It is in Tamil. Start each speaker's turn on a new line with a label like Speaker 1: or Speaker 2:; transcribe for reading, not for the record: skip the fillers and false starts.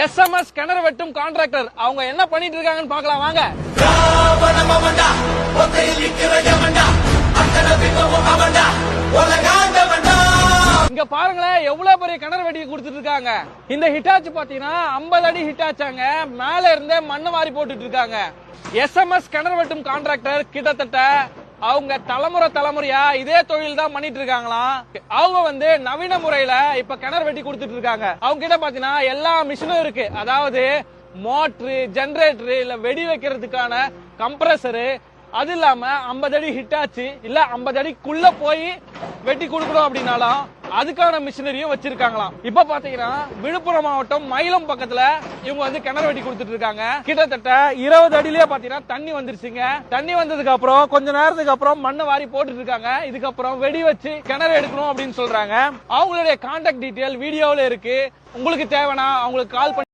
Speaker 1: SMS கிணறு வெட்டும் கான்ட்ராக்டர் அவங்க என்ன பண்ணிட்டு இருக்காங்கன்னு பார்க்கலாம் வாங்க. இங்க பாருங்களேன் எவ்வளவு பெரிய கிணறு வெட்டி கொடுத்துட்டு இருக்காங்க. இந்த ஹிட்டாச்சு பாத்தீங்கன்னா 50 அடி ஹிட்டாச்சாங்க. மேல இருந்தே மண்ணு வாரி போட்டுட்டு இருக்காங்க. SMS கிணறு வெட்டும் கான்ட்ராக்டர் கிட்டத்தட்ட அவங்க தலைமுறையா இதே தொழில் தான் பண்ணிட்டு இருக்காங்களாம். அவங்க நவீன முறையில இப்ப கிணறு வெட்டி கொடுத்துட்டு இருக்காங்க. அவங்க கிட்ட பாத்தீங்கன்னா எல்லா மிஷினும் இருக்கு. அதாவது மோட்டரு, ஜெனரேட்டர், இல்ல வெடி வைக்கிறதுக்கான கம்ப்ரஸரு, அது இல்லாம 50 அடி ஹிட்டாச்சு இல்ல 50 அடிக்குள்ள போய் வெட்டி கொடுக்கணும் அப்படின்னாலும் அதுக்கான மிஷினரியும் வச்சிருக்காங்களாம். இப்ப பாத்தீங்கன்னா விழுப்புரம் மாவட்டம் மயிலம் பக்கத்துல இவங்க கிணறு வெட்டி கொடுத்துட்டு இருக்காங்க. கிட்டத்தட்ட 20 அடியிலேயே பாத்தீங்கன்னா தண்ணி வந்துருச்சுங்க. தண்ணி வந்ததுக்கு அப்புறம் கொஞ்ச நேரத்துக்கு அப்புறம் மண்ணை வாரி போட்டுட்டு இருக்காங்க. இதுக்கப்புறம் வெடி வச்சு கிணறு எடுக்கணும் அப்படின்னு சொல்றாங்க. அவங்களுடைய கான்டாக்ட் டீடைல் வீடியோல இருக்கு. உங்களுக்கு தேவைன்னா அவங்களுக்கு கால் பண்ணி